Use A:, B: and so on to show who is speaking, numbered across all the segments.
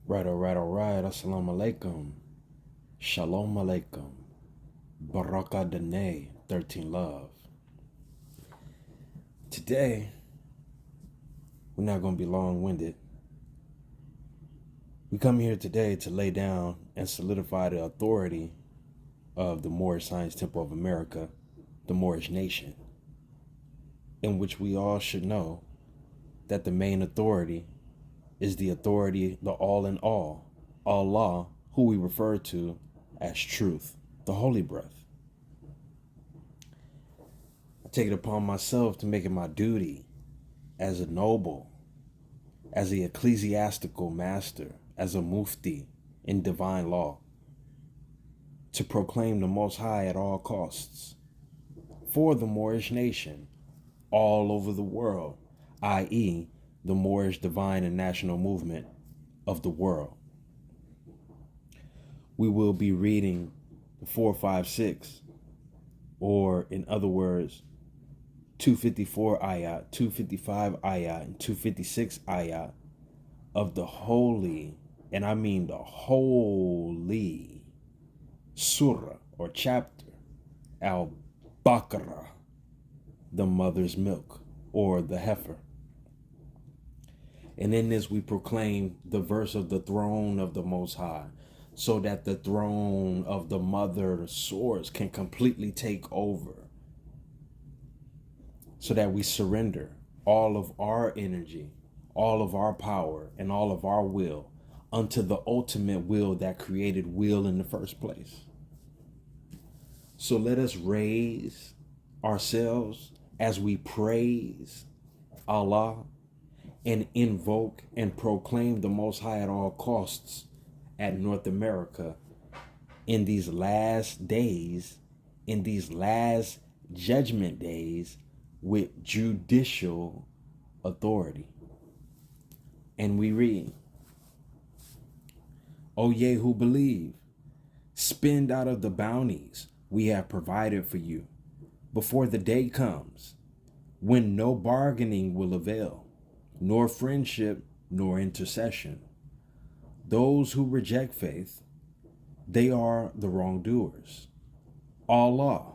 A: Right, all right, all right. Assalamu alaikum. Shalom alaikum. Baraka Dene, 13 love. Today, we're not going to be long-winded. We come here today to lay down and solidify the authority of the Moorish Science Temple of America, the Moorish nation, in which we all should know that the main authority is the authority, the all in all, Allah, who we refer to as truth, the holy breath. I take it upon myself to make it my duty as a noble, as the ecclesiastical master, as a mufti in divine law, to proclaim the Most High at all costs for the Moorish nation all over the world, i.e., the Moorish divine and national movement of the world. We will be reading the 456, or in other words, 254 ayat, 255 ayat, and 256 ayat of the holy, and I mean the holy surah or chapter, al-Baqarah, the mother's milk or the heifer. And in this we proclaim the verse of the throne of the Most High, so that the throne of the mother source can completely take over, so that we surrender all of our energy, all of our power, and all of our will unto the ultimate will that created will in the first place. So let us raise ourselves as we praise Allah and invoke and proclaim the Most High at all costs at North America in these last days, in these last judgment days, with judicial authority. And we read, O ye who believe, spend out of the bounties we have provided for you before the day comes when no bargaining will avail, nor friendship, nor intercession. Those who reject faith, they are the wrongdoers. Allah,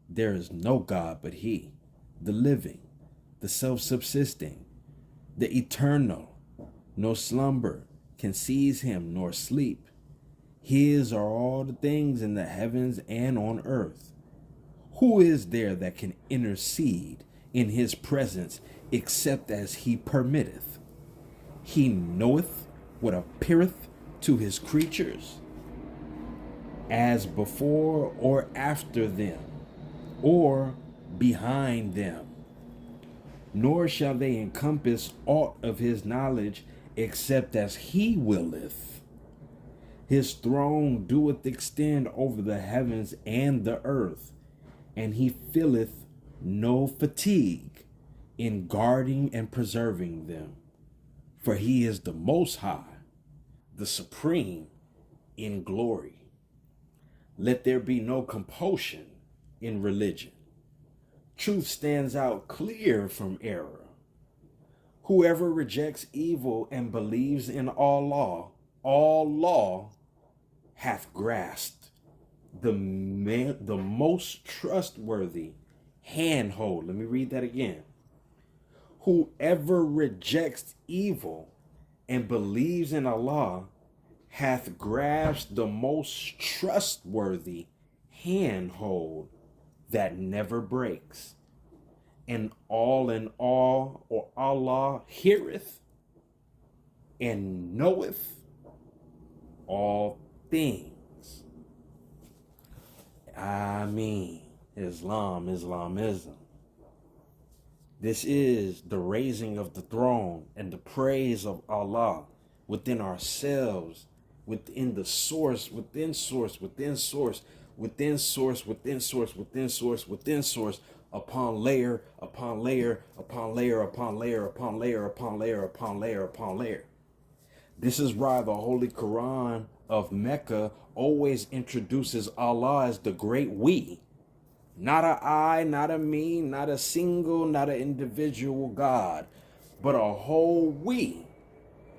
A: there is no God but He, the living, the self-subsisting, the eternal. No slumber can seize Him, nor sleep. His are all the things in the heavens and on earth. Who is there that can intercede in His presence except as He permitteth? He knoweth what appeareth to His creatures, as before or after them, or behind them. Nor shall they encompass aught of His knowledge except as He willeth. His throne doeth extend over the heavens and the earth, and He feeleth no fatigue in guarding and preserving them. For He is the Most High, the Supreme in glory. Let there be no compulsion in religion. Truth stands out clear from error. Whoever rejects evil and believes in all law hath grasped the most trustworthy handhold. Let me read that again. Whoever rejects evil and believes in Allah hath grasped the most trustworthy handhold that never breaks. And all in all, or Allah heareth and knoweth all things. I mean, Islamism. This is the raising of the throne and the praise of Allah within ourselves, within the source, within source, within source, within source, within source, within source, within source, upon layer, upon layer, upon layer, upon layer, upon layer, upon layer, upon layer, upon layer. This is why the Holy Quran of Mecca always introduces Allah as the great we. Not a I, not a me, not a single, not an individual God, but a whole we.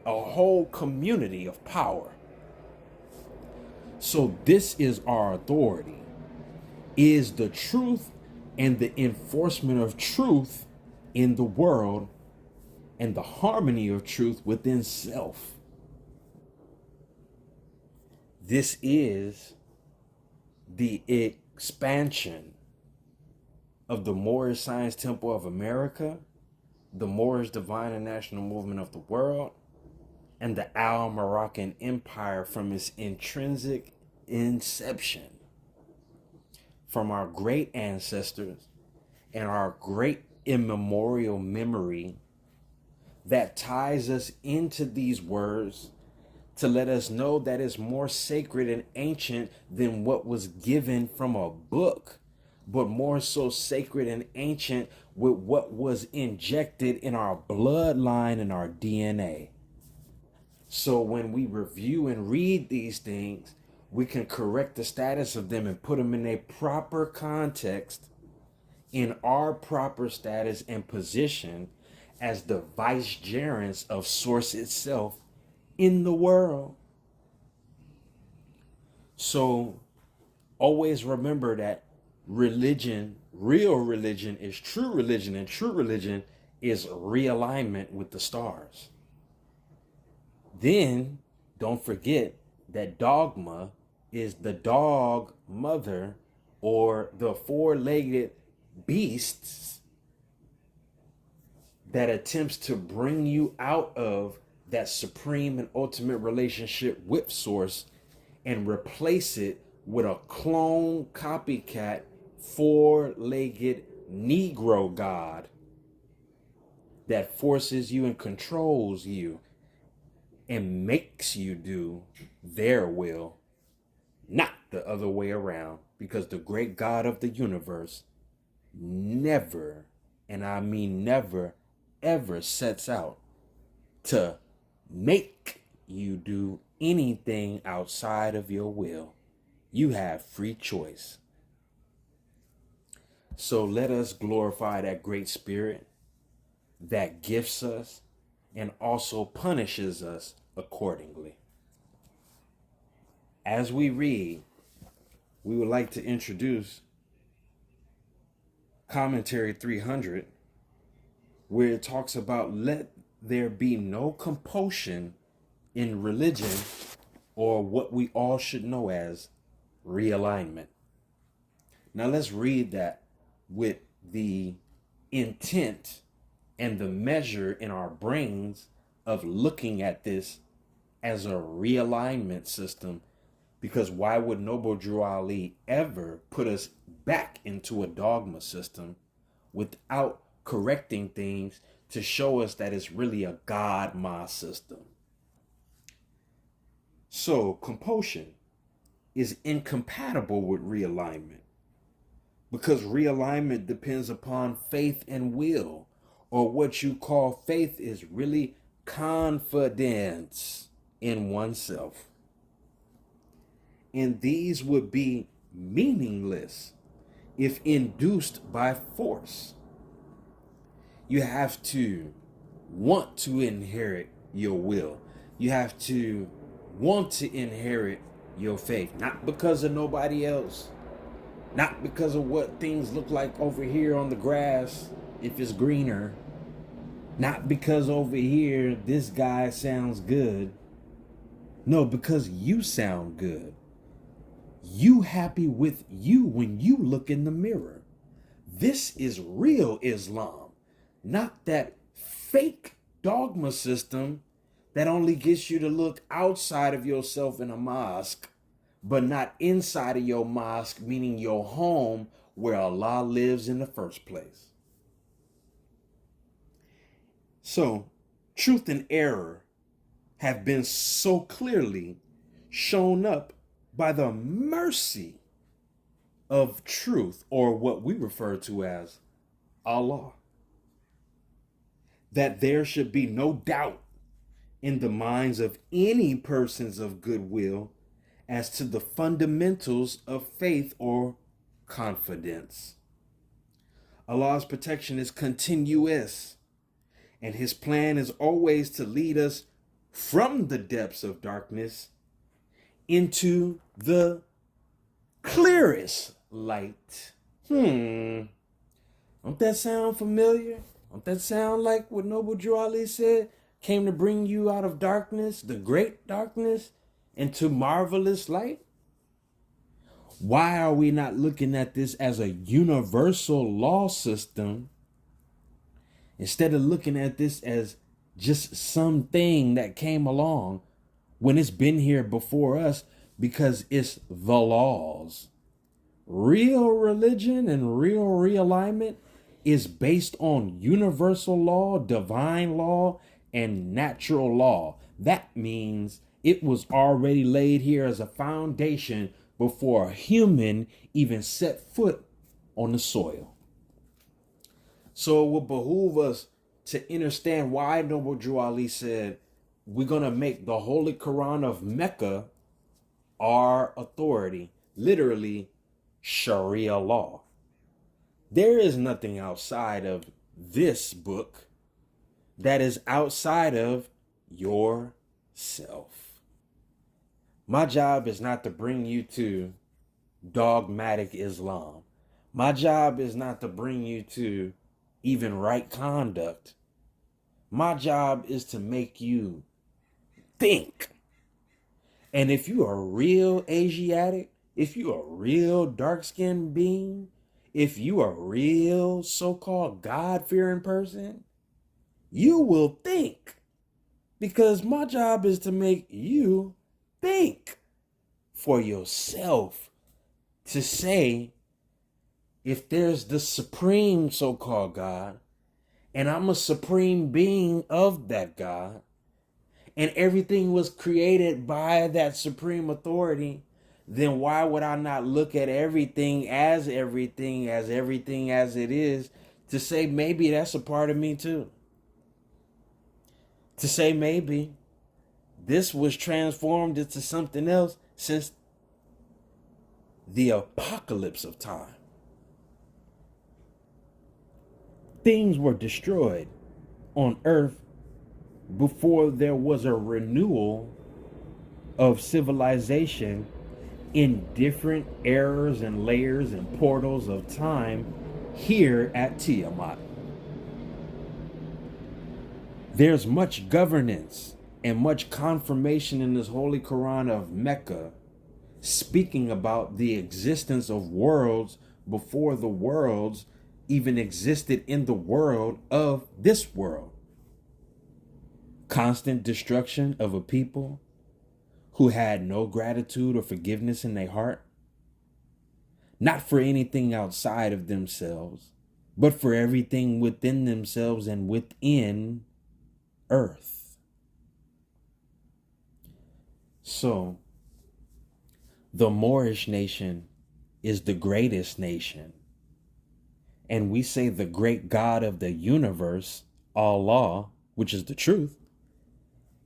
A: a whole community of power. So this is our authority, is the truth and the enforcement of truth in the world and the harmony of truth within self. This is the expansion of the Moorish Science Temple of America, the Moorish Divine and National Movement of the world, and the Al-Moroccan Empire from its intrinsic inception. From our great ancestors and our great immemorial memory that ties us into these words to let us know that it's more sacred and ancient than what was given from a book, but more so sacred and ancient with what was injected in our bloodline and our DNA. So when we review and read these things, we can correct the status of them and put them in a proper context, in our proper status and position as the vicegerents of Source itself in the world. So always remember that religion, real religion, is true religion, and true religion is realignment with the stars. Then don't forget that dogma is the dog mother, or the four-legged beasts that attempts to bring you out of that supreme and ultimate relationship with Source and replace it with a clone, copycat, four-legged Negro god that forces you and controls you and makes you do their will, not the other way around. Because the great God of the universe never, and I mean never, ever sets out to make you do anything outside of your will. You have free choice. So let us glorify that great spirit that gifts us and also punishes us accordingly. As we read, we would like to introduce Commentary 300, where it talks about let there be no compulsion in religion, or what we all should know as realignment. Now let's read that with the intent and the measure in our brains of looking at this as a realignment system, because why would Noble Drew Ali ever put us back into a dogma system without correcting things to show us that it's really a God-ma system? So compulsion is incompatible with realignment, because realignment depends upon faith and will, or what you call faith is really confidence in oneself. And these would be meaningless if induced by force. You have to want to inherit your will. You have to want to inherit your faith, not because of nobody else, not because of what things look like over here on the grass if it's greener, not because over here this guy sounds good. No, because you sound good. You happy with you when you look in the mirror. This is real Islam, not that fake dogma system that only gets you to look outside of yourself in a mosque, but not inside of your mosque, meaning your home where Allah lives in the first place. So, truth and error have been so clearly shown up by the mercy of truth, or what we refer to as Allah, that there should be no doubt in the minds of any persons of goodwill as to the fundamentals of faith or confidence. Allah's protection is continuous, and his plan is always to lead us from the depths of darkness into the clearest light. Don't that sound familiar? Don't that sound like what Noble Drew Ali said? Came to bring you out of darkness, the great darkness, into marvelous light? Why are we not looking at this as a universal law system instead of looking at this as just something that came along when it's been here before us? Because it's the laws. Real religion and real realignment is based on universal law, divine law, and natural law. That means it was already laid here as a foundation before a human even set foot on the soil. So it will behoove us to understand why Noble Drew Ali said, we're going to make the Holy Quran of Mecca our authority, literally Sharia law. There is nothing outside of this book that is outside of yourself. My job is not to bring you to dogmatic Islam. My job is not to bring you to even right conduct. My job is to make you think. And if you are a real Asiatic, if you are a real dark-skinned being, if you are a real so-called God-fearing person, you will think. Because my job is to make you think for yourself, to say, if there's the supreme so-called God, and I'm a supreme being of that God, and everything was created by that supreme authority, then why would I not look at everything as everything as it is, to say maybe that's a part of me too? To say maybe this was transformed into something else since the apocalypse of time. Things were destroyed on earth before there was a renewal of civilization in different eras and layers and portals of time here at Tiamat. There's much governance and much confirmation in this Holy Quran of Mecca, speaking about the existence of worlds before the worlds even existed in the world of this world. Constant destruction of a people who had no gratitude or forgiveness in their heart, not for anything outside of themselves, but for everything within themselves and within earth. So, the Moorish nation is the greatest nation. And we say the great God of the universe, Allah, which is the truth,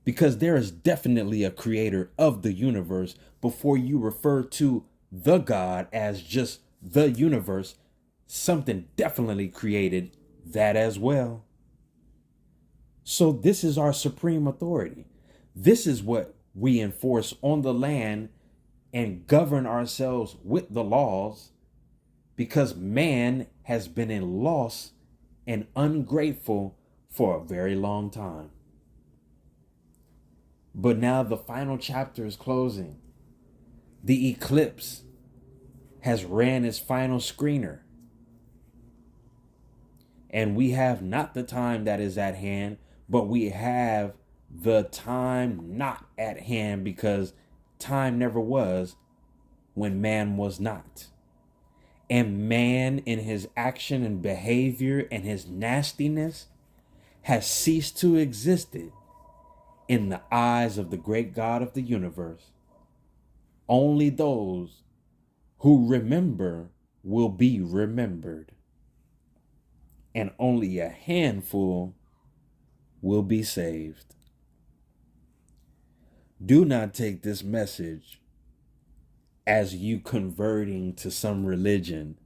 A: because there is definitely a creator of the universe. Before you refer to the God as just the universe, something definitely created that as well. So this is our supreme authority. This is what we enforce on the land and govern ourselves with the laws, because man has been in loss and ungrateful for a very long time. But now the final chapter is closing. The eclipse has ran its final screener. And we have not the time that is at hand, but we have the time not at hand, because time never was when man was not. And man, in his action and behavior and his nastiness, has ceased to exist in the eyes of the great God of the universe. Only those who remember will be remembered, and only a handful will be saved. Do not take this message as you converting to some religion,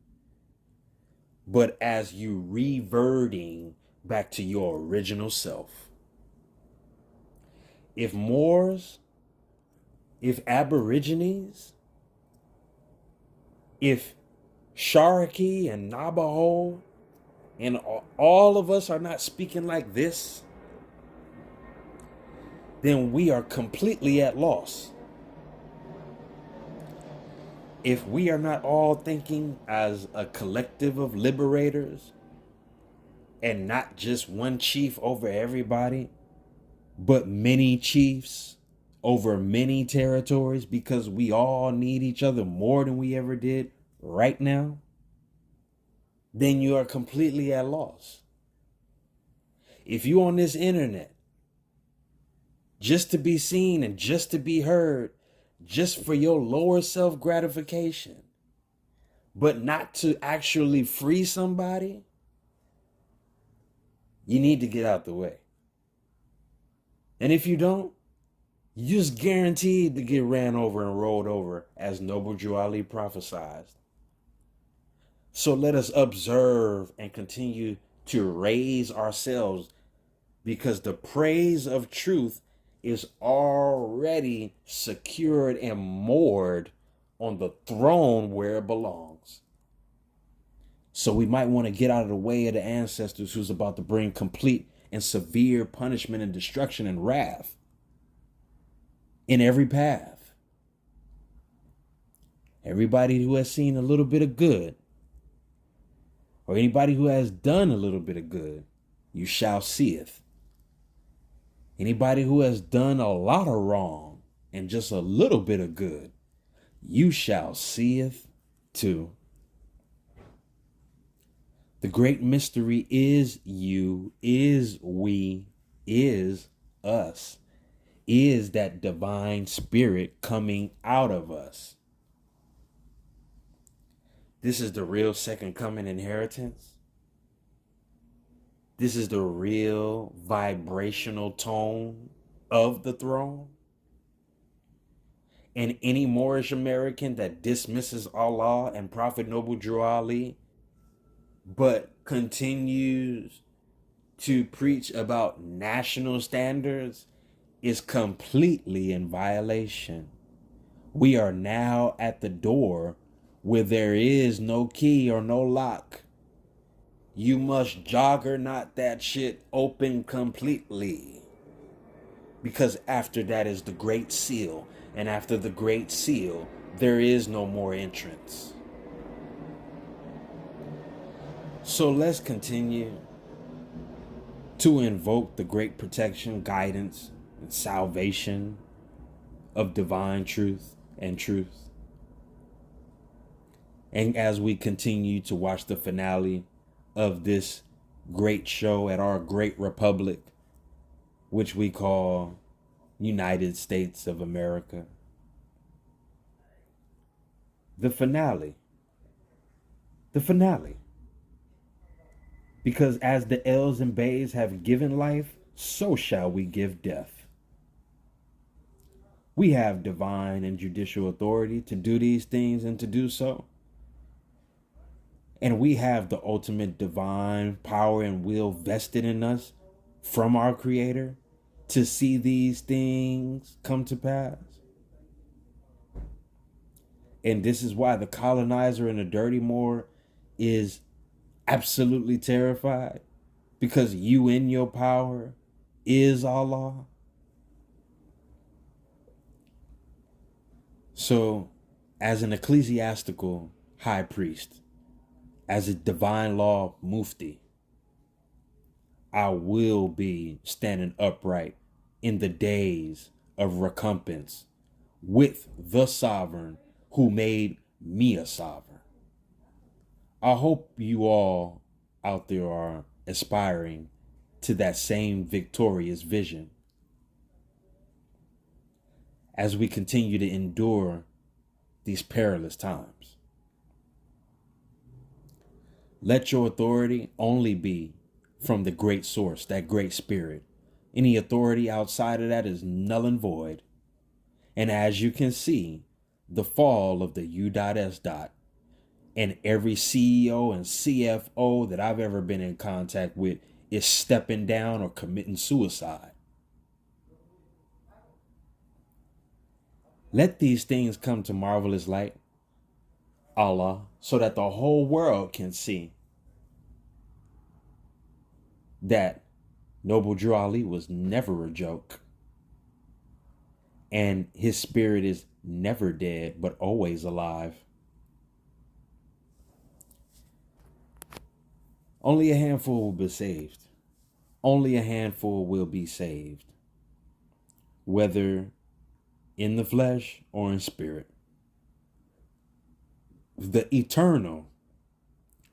A: but as you reverting back to your original self. If Moors, if Aborigines, if Cherokee and Navajo and all of us are not speaking like this, then we are completely at loss. If we are not all thinking as a collective of liberators and not just one chief over everybody, but many chiefs over many territories, because we all need each other more than we ever did right now, then you are completely at loss. If you on this internet just to be seen and just to be heard, just for your lower self gratification, but not to actually free somebody, you need to get out the way. And if you don't, you're just guaranteed to get ran over and rolled over, as Noble Drew Ali prophesied. So let us observe and continue to raise ourselves, because the praise of truth is already secured and moored on the throne where it belongs. So we might want to get out of the way of the ancestors who's about to bring complete and severe punishment and destruction and wrath in every path. Everybody who has seen a little bit of good, or anybody who has done a little bit of good, you shall seeth. Anybody who has done a lot of wrong and just a little bit of good, you shall seeth too. The great mystery is you, is we, is us, is that divine spirit coming out of us. This is the real second coming inheritance. This is the real vibrational tone of the throne. And any Moorish-American that dismisses Allah and Prophet Noble Drew Ali, but continues to preach about national standards, is completely in violation. We are now at the door where there is no key or no lock. You must juggernaut that shit open completely. Because after that is the Great Seal. And after the Great Seal, there is no more entrance. So let's continue to invoke the great protection, guidance, and salvation of divine truth and truth. And as we continue to watch the finale of this great show at our great republic, which we call United States of America. The finale. Because as the L's and Bays have given life, so shall we give death. We have divine and judicial authority to do these things and to do so. And we have the ultimate divine power and will vested in us from our Creator to see these things come to pass. And this is why the colonizer and the dirty Moor is absolutely terrified, because you in your power is Allah. So, as an ecclesiastical high priest, as a divine law mufti, I will be standing upright in the days of recompense with the sovereign who made me a sovereign. I hope you all out there are aspiring to that same victorious vision as we continue to endure these perilous times. Let your authority only be from the great source, that great spirit. Any authority outside of that is null and void. And as you can see, the fall of the U.S. and every CEO and CFO that I've ever been in contact with is stepping down or committing suicide. Let these things come to marvelous light, Allah, so that the whole world can see that Noble Drew Ali was never a joke. And his spirit is never dead, but always alive. Only a handful will be saved. Only a handful will be saved, whether in the flesh or in spirit. The eternal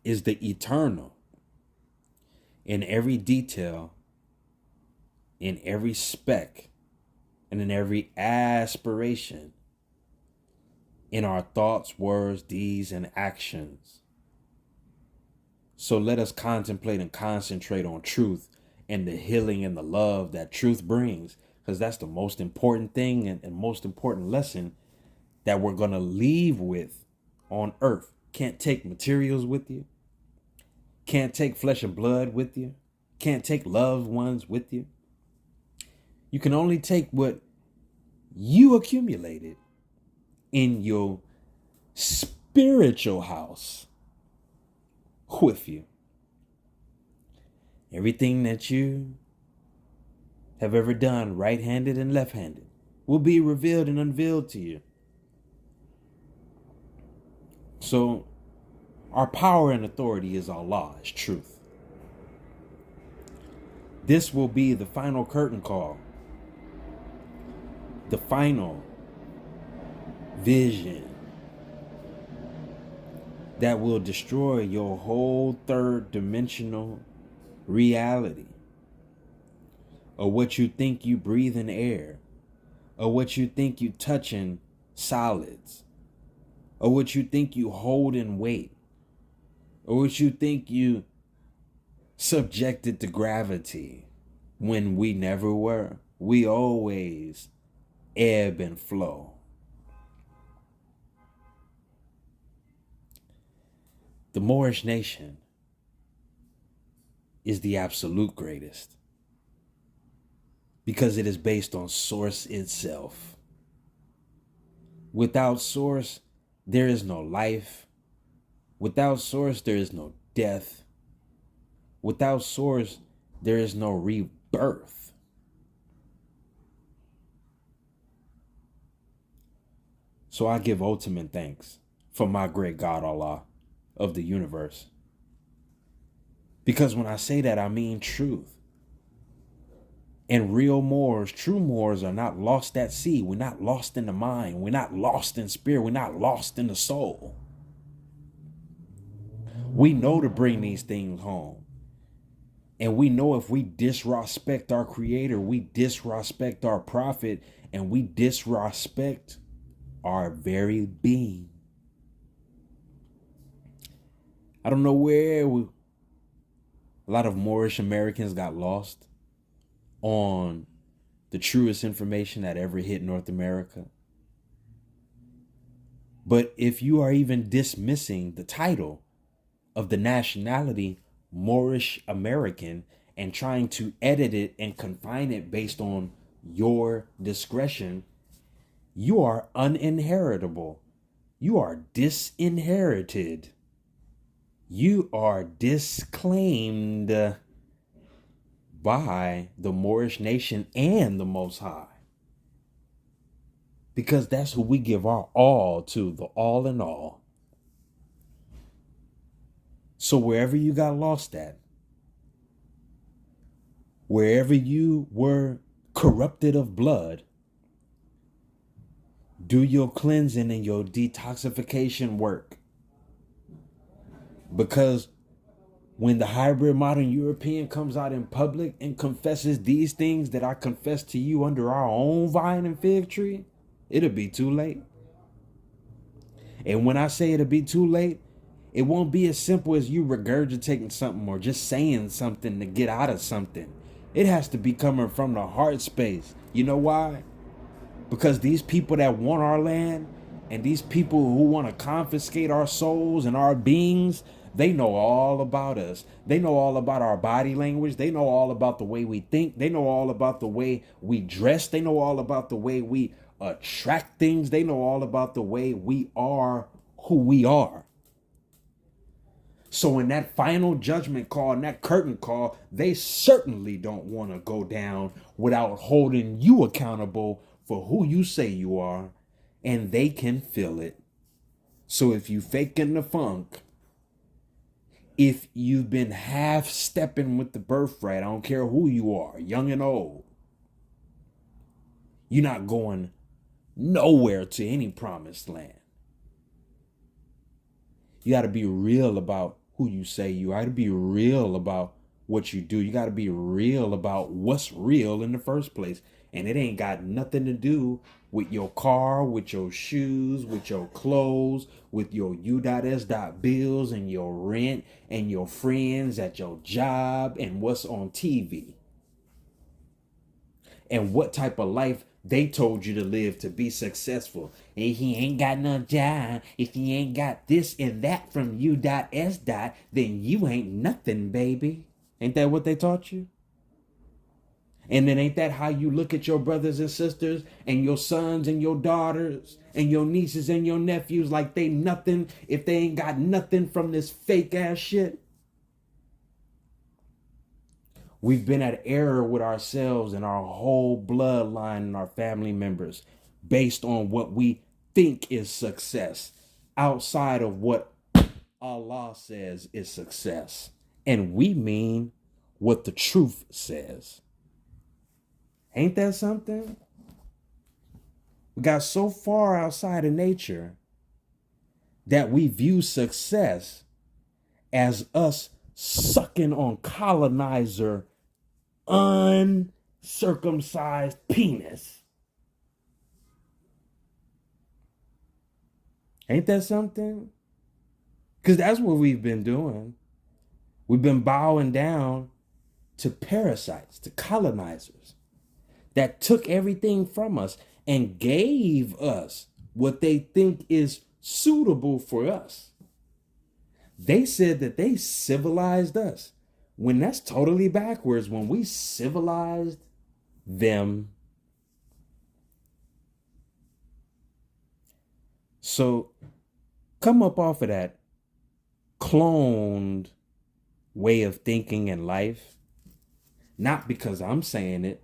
A: is the eternal in every detail, in every speck, and in every aspiration, in our thoughts, words, deeds, and actions. So let us contemplate and concentrate on truth and the healing and the love that truth brings, because that's the most important thing and most important lesson that we're going to leave with on earth. Can't take materials with you. Can't take flesh and blood with you. Can't take loved ones with you. You can only take what you accumulated in your spiritual house with you. Everything that you have ever done, right-handed and left-handed, will be revealed and unveiled to you. So our power and authority is Allah, is truth. This will be the final curtain call, the final vision that will destroy your whole third dimensional reality, or what you think you breathe in air, or what you think you touch in solids, or what you think you hold in weight, or what you think you subjected to gravity, when we never were. We always ebb and flow. The Moorish nation is the absolute greatest because it is based on source itself. Without source, there is no life. Without source, there is no death. Without source, there is no rebirth. So I give ultimate thanks for my great God Allah of the universe. Because when I say that, I mean truth. And real Moors, true Moors, are not lost at sea. We're not lost in the mind. We're not lost in spirit. We're not lost in the soul. We know to bring these things home. And we know if we disrespect our Creator, we disrespect our Prophet, and we disrespect our very being. I don't know where a lot of Moorish-Americans got lost on the truest information that ever hit North America. But if you are even dismissing the title of the nationality Moorish-American and trying to edit it and confine it based on your discretion, you are uninheritable. You are disinherited. You are disclaimed by the Moorish nation and the Most High. Because that's who we give our all to, the all in all. So wherever you got lost at, wherever you were corrupted of blood, do your cleansing and your detoxification work. Because when the hybrid modern European comes out in public and confesses these things that I confess to you under our own vine and fig tree, it'll be too late. And when I say it'll be too late, it won't be as simple as you regurgitating something or just saying something to get out of something. It has to be coming from the heart space. You know why? Because these people that want our land and these people who want to confiscate our souls and our beings, they know all about us. They know all about our body language. They know all about the way we think. They know all about the way we dress. They know all about the way we attract things. They know all about the way we are who we are. So in that final judgment call and that curtain call, they certainly don't want to go down without holding you accountable for who you say you are, and they can feel it. So if you faking the funk, if you've been half stepping with the birthright, I don't care who you are, young and old, you're not going nowhere to any promised land. You got to be real about who you say you are. You got to be real about what you do. You got to be real about what's real in the first place. And it ain't got nothing to do with your car, with your shoes, with your clothes, with your U.S. bills and your rent and your friends at your job and what's on TV. And what type of life they told you to live to be successful. If he ain't got no job, if he ain't got this and that from U.S., then you ain't nothing, baby. Ain't that what they taught you? And then ain't that how you look at your brothers and sisters and your sons and your daughters and your nieces and your nephews like they nothing if they ain't got nothing from this fake ass shit? We've been at error with ourselves and our whole bloodline and our family members based on what we think is success outside of what Allah says is success. And we mean what the truth says. Ain't that something? We got so far outside of nature that we view success as us sucking on colonizer uncircumcised penis. Ain't that something? Because that's what we've been doing. We've been bowing down to parasites, to colonizers that took everything from us and gave us what they think is suitable for us. They said that they civilized us, when that's totally backwards. When we civilized them. So come up off of that cloned way of thinking in life, not because I'm saying it,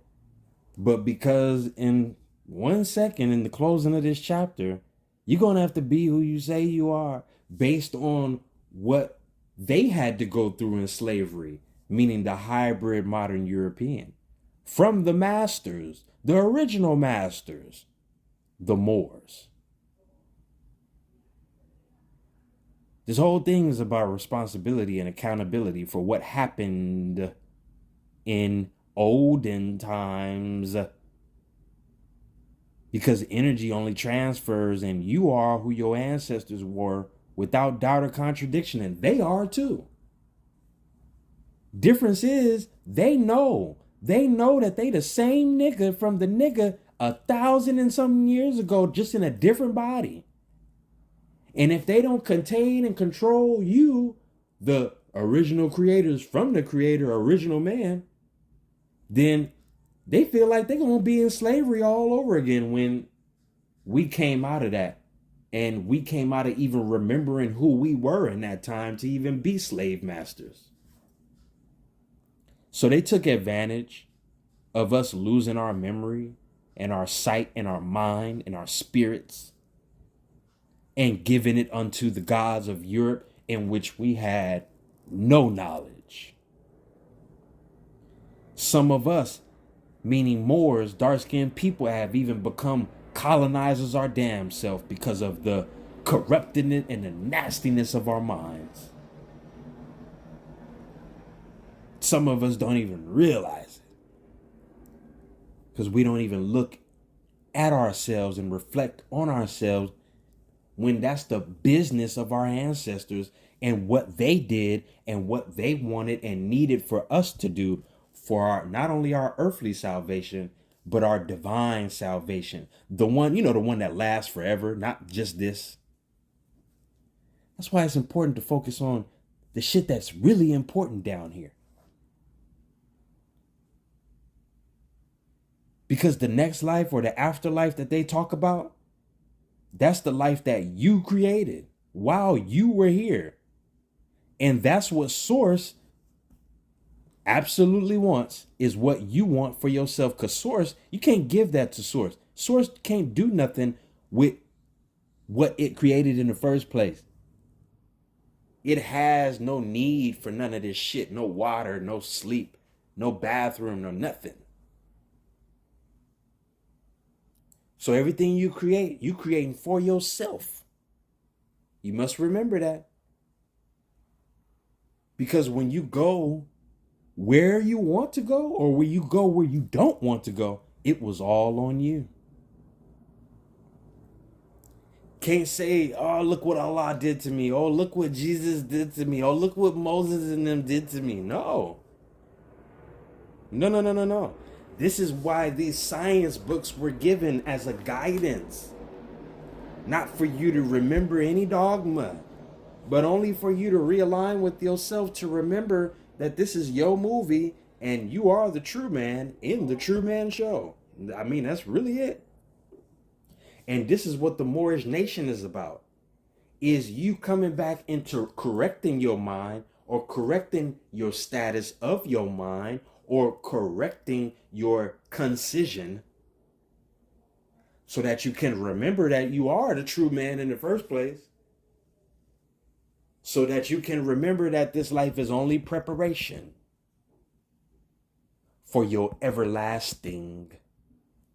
A: but because in 1 second in the closing of this chapter, you're going to have to be who you say you are based on what they had to go through in slavery, meaning the hybrid modern European, from the masters, the original masters, the Moors. This whole thing is about responsibility and accountability for what happened in olden times. Because energy only transfers, and you are who your ancestors were without doubt or contradiction, and they are too. Difference is they know that they the same nigga from the nigga 1,000 and something years ago, just in a different body. And if they don't contain and control you, the original creators from the creator, original man, then they feel like they're going to be in slavery all over again when we came out of that. And we came out of even remembering who we were in that time to even be slave masters. So they took advantage of us losing our memory and our sight and our mind and our spirits and giving it unto the gods of Europe, in which we had no knowledge. Some of us, meaning Moors, dark-skinned people, have even become colonizers our damn self because of the corruptedness and the nastiness of our minds. Some of us don't even realize it because we don't even look at ourselves and reflect on ourselves when that's the business of our ancestors and what they did and what they wanted and needed for us to do for our, not only our earthly salvation, but our divine salvation. The one, the one that lasts forever, not just this. That's why it's important to focus on the shit that's really important down here. Because the next life or the afterlife that they talk about, that's the life that you created while you were here. And that's what Source absolutely wants, is what you want for yourself. Because Source, you can't give that to Source. Source can't do nothing with what it created in the first place. It has no need for none of this shit. No water, no sleep, no bathroom, no nothing. So everything you create, you creating for yourself. You must remember that. Because when you go where you want to go, or when you go where you don't want to go, it was all on you. Can't say, oh, look what Allah did to me. Oh, look what Jesus did to me. Oh, look what Moses and them did to me. No. No, no, no, no, no. This is why these science books were given as a guidance. Not for you to remember any dogma, but only for you to realign with yourself, to remember that this is your movie and you are the true man in the True Man Show. I mean, that's really it. And this is what the Moorish nation is about, is you coming back into correcting your mind, or correcting your status of your mind, or correcting your concision, so that you can remember that you are the true man in the first place. So that you can remember that this life is only preparation for your everlasting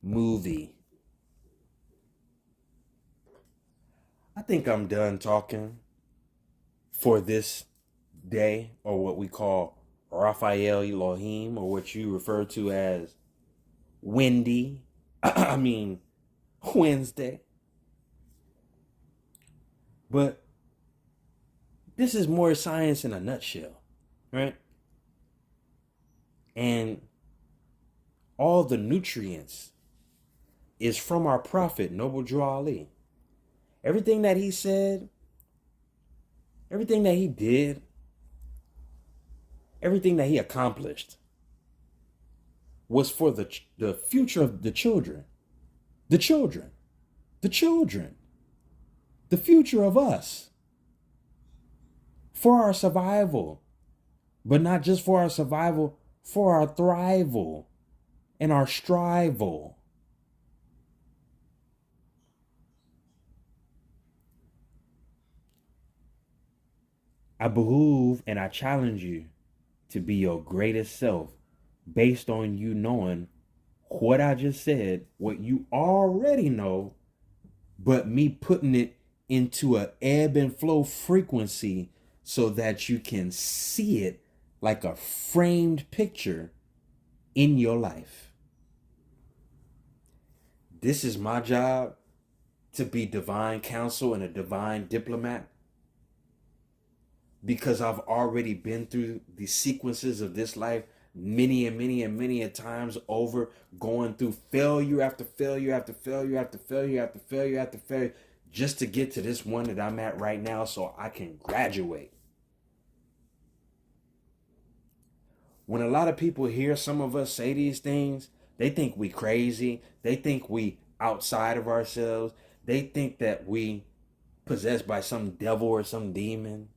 A: movie. I think I'm done talking for this day, or what we call Raphael Elohim, or what you refer to as Wednesday. But this is more science in a nutshell, right? And all the nutrients is from our prophet, Noble Drew Ali. Everything that he said, everything that he did, everything that he accomplished was for the future of the children. The children. The children. The future of us. For our survival. But not just for our survival, for our thrival and our strival. I behoove and I challenge you to be your greatest self, based on you knowing what I just said, what you already know, but me putting it into a ebb and flow frequency so that you can see it like a framed picture in your life. This is my job, to be divine counsel and a divine diplomat, because I've already been through the sequences of this life many and many and many a times over, going through failure after failure after failure after failure after failure after failure, just to get to this one that I'm at right now, so I can graduate. When a lot of people hear some of us say these things, they think we crazy. They think we outside of ourselves. They think that we possessed by some devil or some demon,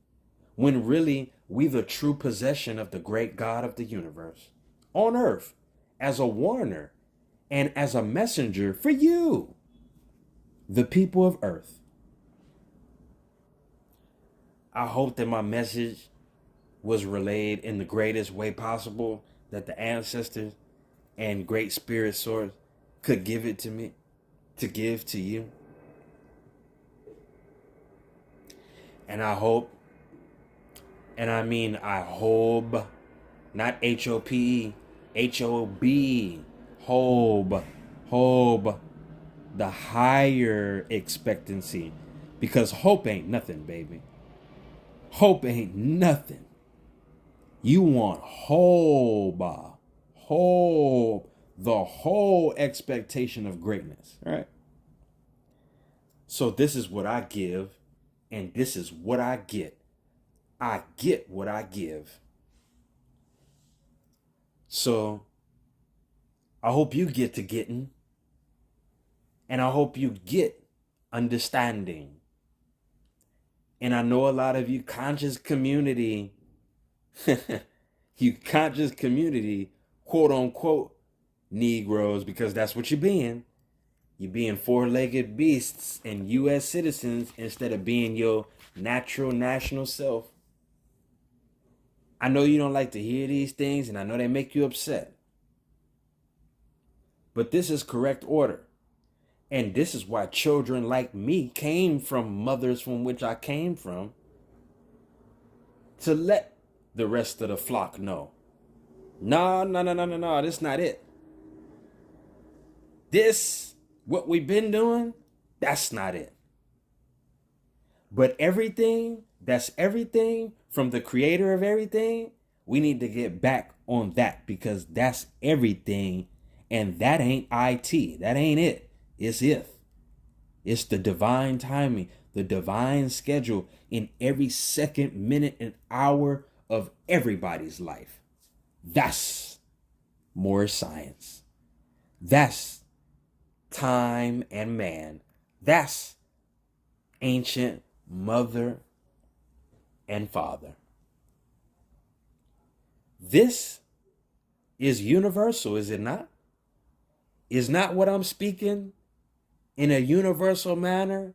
A: when really we the true possession of the great God of the universe on earth, as a warner and as a messenger for you, the people of earth. I hope that my message was relayed in the greatest way possible, that the ancestors and great spirit source could give it to me, to give to you. And I hope, and I mean I hope, not H-O-P-E, H-O-B, hope, the higher expectancy, because hope ain't nothing, baby. Hope ain't nothing. You want hope, the whole expectation of greatness, right? So this is what I give, and this is what I get. I get what I give. So I hope you get to getting, and I hope you get understanding. And I know a lot of you conscious community, you conscious community, quote unquote, Negroes, because that's what you're being. You're being four-legged beasts and U.S. citizens instead of being your natural national self. I know you don't like to hear these things, and I know they make you upset. But this is correct order. And this is why children like me came from mothers from which I came from, to let the rest of the flock know. No, that's not it. This, what we've been doing, that's not it. But everything, that's everything from the creator of everything, we need to get back on that, because that's everything. And that ain't IT. That ain't it. It's if. It's the divine timing, the divine schedule in every second, minute, and hour of everybody's life. That's Moorish science. That's time and man. That's ancient mother and father. This is universal, is it not? Is not what I'm speaking in a universal manner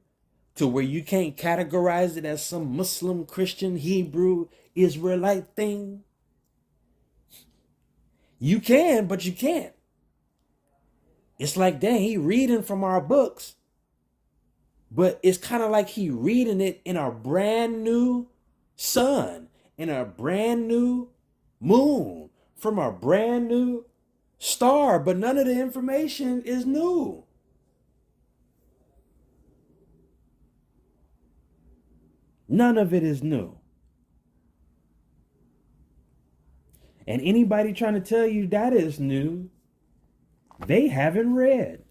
A: to where you can't categorize it as some Muslim, Christian, Hebrew, Israelite thing? You can, but you can't. It's like, dang, he reading from our books, but it's kind of like he reading it in a brand new sun, in a brand new moon, from a brand new star, but none of the information is new. None of it is new. And anybody trying to tell you that is new, they haven't read.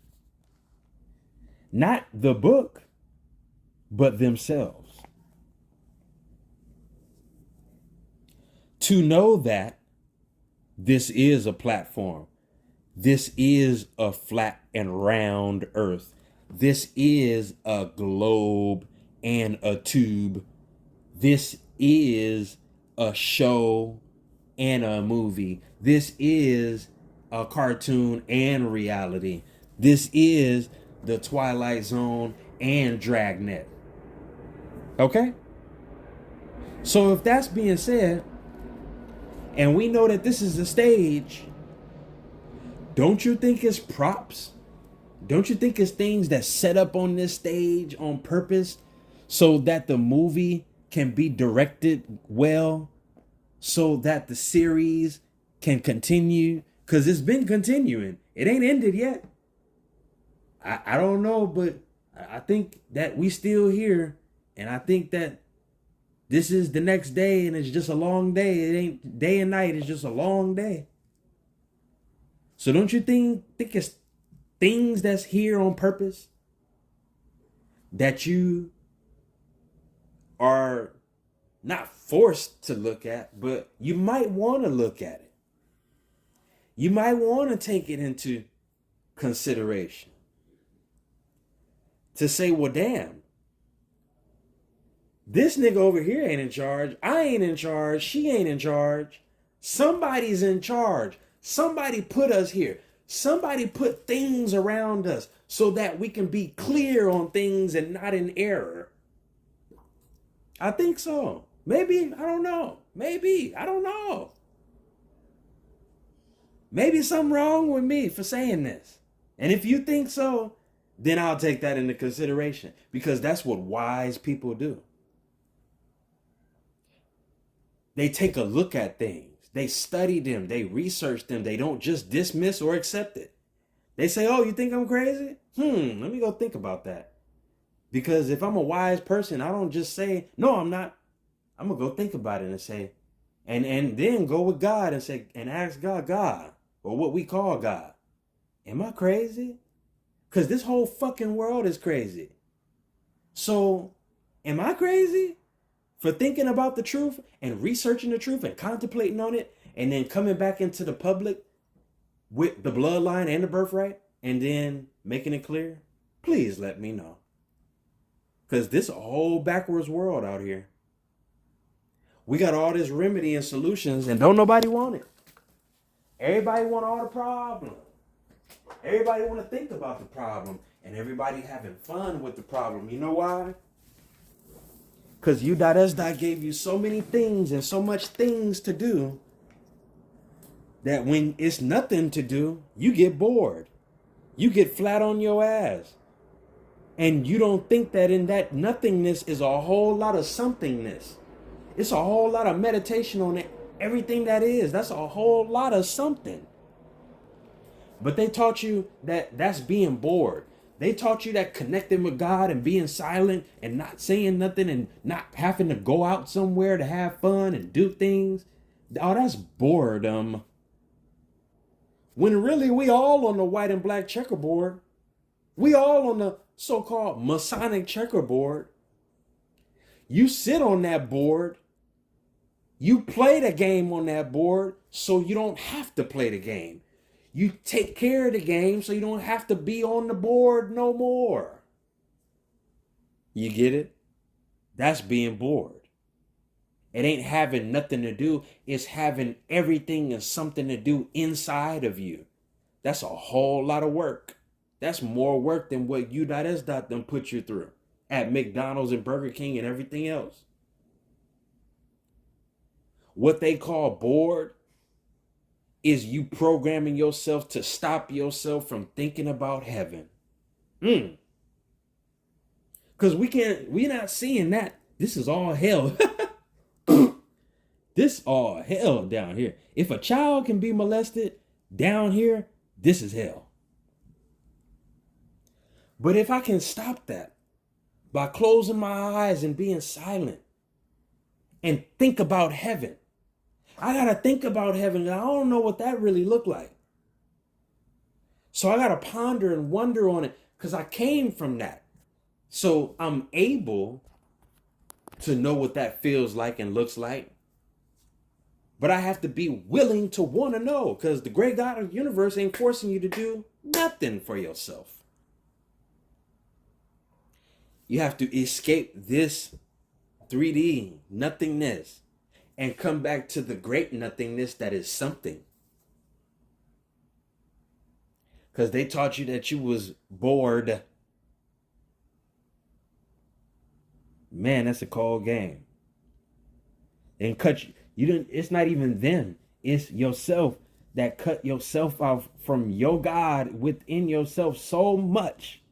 A: Not the book, but themselves. To know that this is a platform. This is a flat and round earth. This is a globe and a tube. This is a show and a movie. This is a cartoon and reality. This is the Twilight Zone and Dragnet. Okay? So if that's being said, and we know that this is the stage, don't you think it's props? Don't you think it's things that set up on this stage on purpose so that the movie can be directed well, so that the series can continue? Because it's been continuing. It ain't ended yet. I don't know, but I think that we still here, and I think that this is the next day, and it's just a long day. It ain't day and night. It's just a long day. So don't you think it's things that's here on purpose that you are not forced to look at, but you might want to look at it. You might want to take it into consideration. To say, well, damn, this nigga over here ain't in charge. I ain't in charge. She ain't in charge. Somebody's in charge. Somebody put us here. Somebody put things around us so that we can be clear on things and not in error. I think so. Maybe, I don't know. Maybe, I don't know. Maybe something wrong with me for saying this. And if you think so, then I'll take that into consideration, because that's what wise people do. They take a look at things. They study them. They research them. They don't just dismiss or accept it. They say, oh, you think I'm crazy? Let me go think about that. Because if I'm a wise person, I don't just say, no, I'm not. I'm going to go think about it and say, and then go with God and say, and ask God, or what we call God, am I crazy? Because this whole fucking world is crazy. So, am I crazy for thinking about the truth and researching the truth and contemplating on it and then coming back into the public with the bloodline and the birthright, and then making it clear, please let me know. Because this is a whole backwards world out here. We got all this remedy and solutions, and don't nobody want it. Everybody want all the problem. Everybody want to think about the problem, and everybody having fun with the problem. You know why? Because U.S. gave you so many things and so much things to do that when it's nothing to do, you get bored. You get flat on your ass. And you don't think that in that nothingness is a whole lot of somethingness. It's a whole lot of meditation on it. Everything that is. That's a whole lot of something. But they taught you that that's being bored. They taught you that connecting with God and being silent and not saying nothing and not having to go out somewhere to have fun and do things. Oh, that's boredom. When really we all on the white and black checkerboard. We all on the so-called Masonic checkerboard. You sit on that board. You play the game on that board so you don't have to play the game. You take care of the game so you don't have to be on the board no more. You get it? That's being bored. It ain't having nothing to do. It's having everything and something to do inside of you. That's a whole lot of work. That's more work than what U.S. done put you through at McDonald's and Burger King and everything else. What they call bored is you programming yourself to stop yourself from thinking about heaven. Because we're not seeing that. This is all hell. This all hell down here. If a child can be molested down here, this is hell. But if I can stop that by closing my eyes and being silent and think about heaven, I got to think about heaven, and I don't know what that really looked like. So I got to ponder and wonder on it because I came from that. So I'm able to know what that feels like and looks like. But I have to be willing to want to know because the great God of the universe ain't forcing you to do nothing for yourself. You have to escape this 3D nothingness and come back to the great nothingness that is something. Because they taught you that you was bored. Man, that's a cold game. And cut you didn't. It's not even them. It's yourself that cut yourself off from your God within yourself so much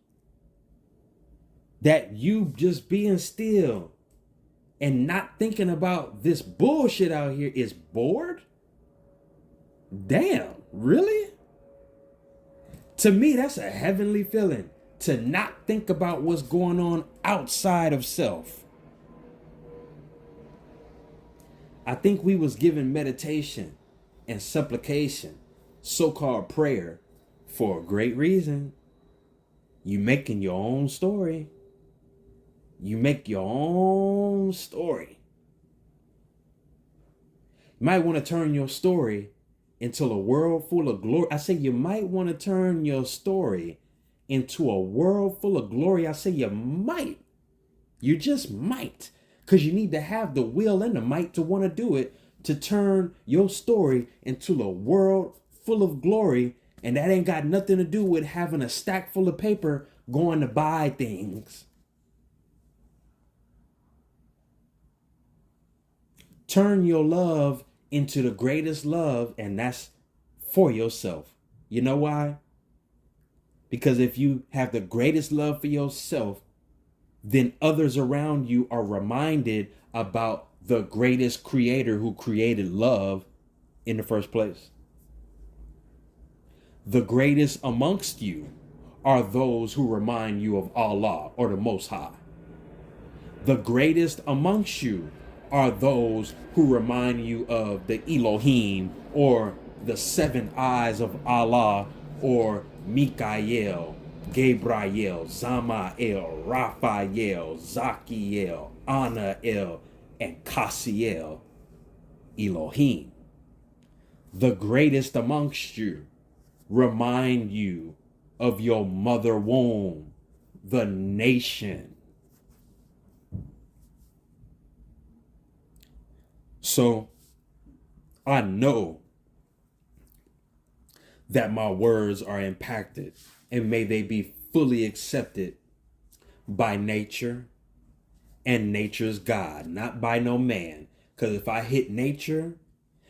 A: that you just being still and not thinking about this bullshit out here is bored? Damn, really? To me, that's a heavenly feeling. To not think about what's going on outside of self. I think we was given meditation and supplication, so-called prayer, for a great reason. You making your own story. You make your own story. You might want to turn your story into a world full of glory. I say you might want to turn your story into a world full of glory. I say you might. You just might. Because you need to have the will and the might to want to do it, to turn your story into a world full of glory. And that ain't got nothing to do with having a stack full of paper going to buy things. Turn your love into the greatest love, and that's for yourself. You know why? Because if you have the greatest love for yourself, then others around you are reminded about the greatest creator who created love in the first place. The greatest amongst you are those who remind you of Allah or the Most High. The greatest amongst you are those who remind you of the Elohim or the seven eyes of Allah or Mikael, Gabriel, Zamael, Raphael, Zakiel, Anael, and Cassiel, Elohim. The greatest amongst you remind you of your mother womb, the nation. So I know that my words are impacted, and may they be fully accepted by nature and nature's God, not by no man. Because if I hit nature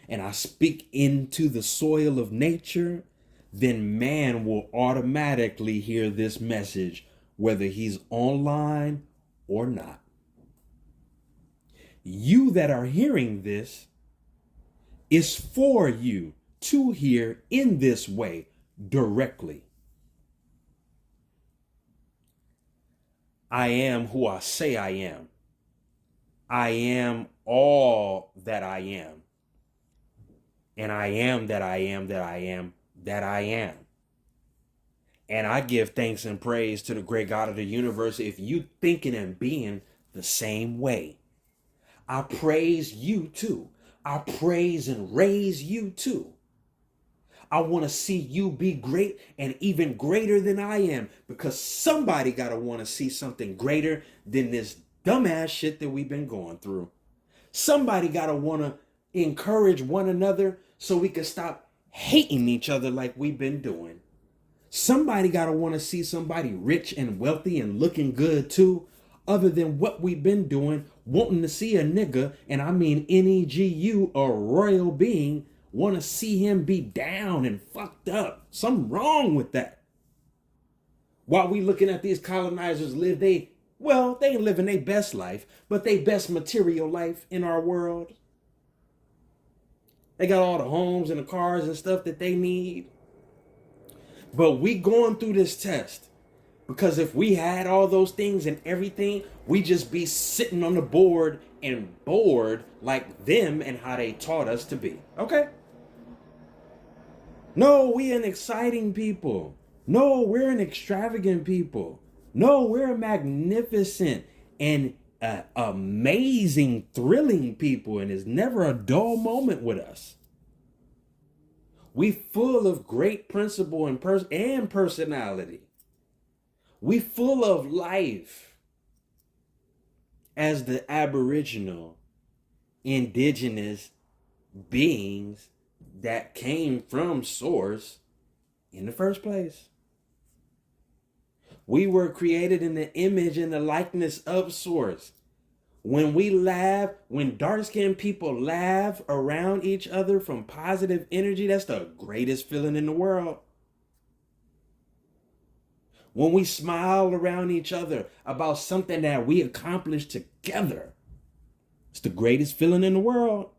A: and I speak into the soil of nature, then man will automatically hear this message, whether he's online or not. You that are hearing this is for you to hear in this way directly. I am who I say I am. I am all that I am. And I am that I am that I am that I am. And I give thanks and praise to the great God of the universe if you thinking and being the same way. I praise you too. I praise and raise you too. I want to see you be great and even greater than I am, because somebody got to want to see something greater than this dumbass shit that we've been going through. Somebody got to want to encourage one another so we can stop hating each other like we've been doing. Somebody got to want to see somebody rich and wealthy and looking good too, other than what we've been doing, wanting to see a nigga, and I mean NEGU, a royal being, want to see him be down and fucked up. Something wrong with that. While we looking at these colonizers live, they ain't living their best life, but their best material life in our world. They got all the homes and the cars and stuff that they need. But we going through this test because if we had all those things and everything, we just be sitting on the board and bored like them and how they taught us to be. Okay? No, we an exciting people. No, we're an extravagant people. No, we're a magnificent and amazing, thrilling people, and there's never a dull moment with us. We full of great principle and personality. We full of life as the Aboriginal, indigenous beings that came from Source in the first place. We were created in the image and the likeness of Source. When we laugh, when dark-skinned people laugh around each other from positive energy, that's the greatest feeling in the world. When we smile around each other about something that we accomplished together, it's the greatest feeling in the world.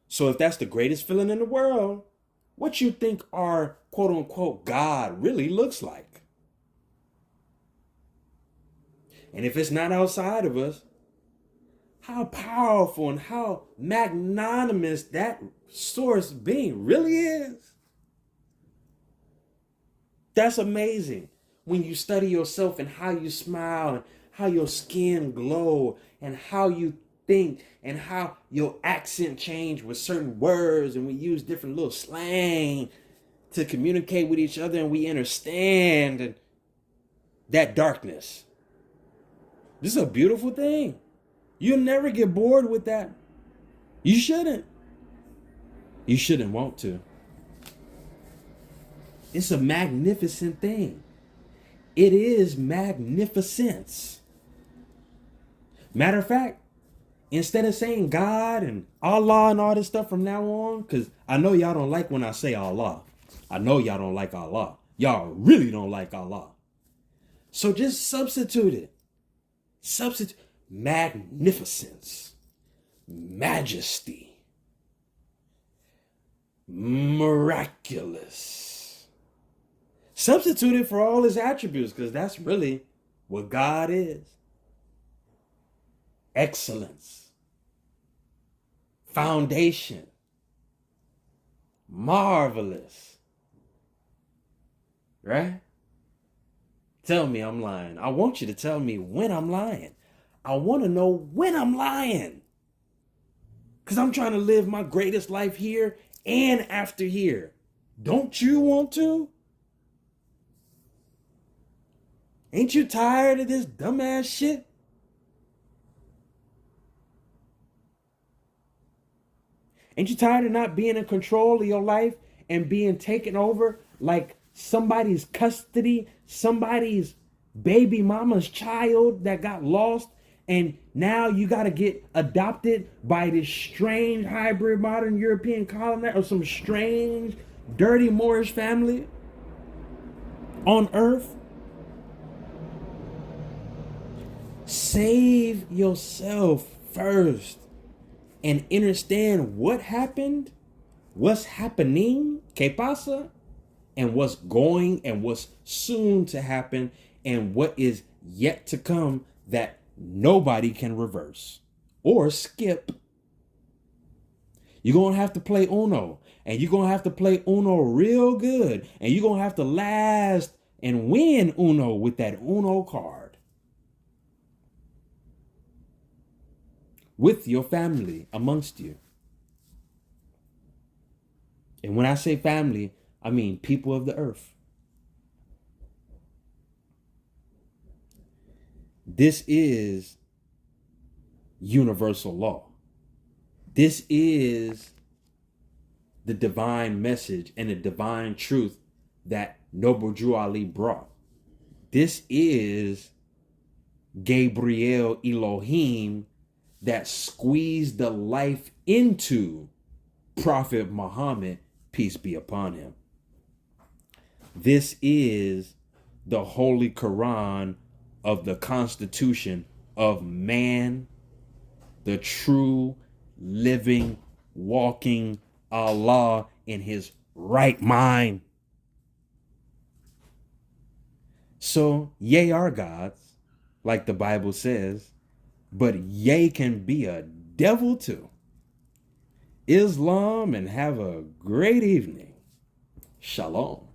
A: So if that's the greatest feeling in the world, what you think our quote-unquote God really looks like? And if it's not outside of us, how powerful and how magnanimous that Source being really is. That's amazing. When you study yourself and how you smile and how your skin glow and how you think and how your accent change with certain words, and we use different little slang to communicate with each other, and we understand that darkness. This is a beautiful thing. You'll never get bored with that. You shouldn't. You shouldn't want to. It's a magnificent thing. It is magnificence. Matter of fact, instead of saying God and Allah and all this stuff from now on, because I know y'all don't like when I say Allah. I know y'all don't like Allah. Y'all really don't like Allah. So just substitute it. Substitute magnificence, majesty, miraculous. Substitute it for all his attributes, because that's really what God is. Excellence, foundation, marvelous. Right? Tell me I'm lying. I want you to tell me when I'm lying. I want to know when I'm lying. Because I'm trying to live my greatest life here and after here. Don't you want to? Ain't you tired of this dumbass shit? Ain't you tired of not being in control of your life and being taken over like somebody's custody, somebody's baby mama's child that got lost, and now you got to get adopted by this strange hybrid modern European colonizer or some strange dirty Moorish family on earth? Save yourself first and understand what happened, what's happening, que pasa, and what's going and what's soon to happen and what is yet to come that nobody can reverse or skip. You're going to have to play Uno, and you're going to have to play Uno real good, and you're going to have to last and win Uno with that Uno card. With your family amongst you. And when I say family, I mean people of the earth. This is universal law. This is the divine message and the divine truth that Noble Drew Ali brought. This is Gabriel Elohim that squeezed the life into Prophet Muhammad, peace be upon him. This is the Holy Quran of the Constitution of man, the true, living, walking Allah in his right mind. So, ye are gods, like the Bible says, but ye can be a devil too. Islam, and have a great evening. Shalom.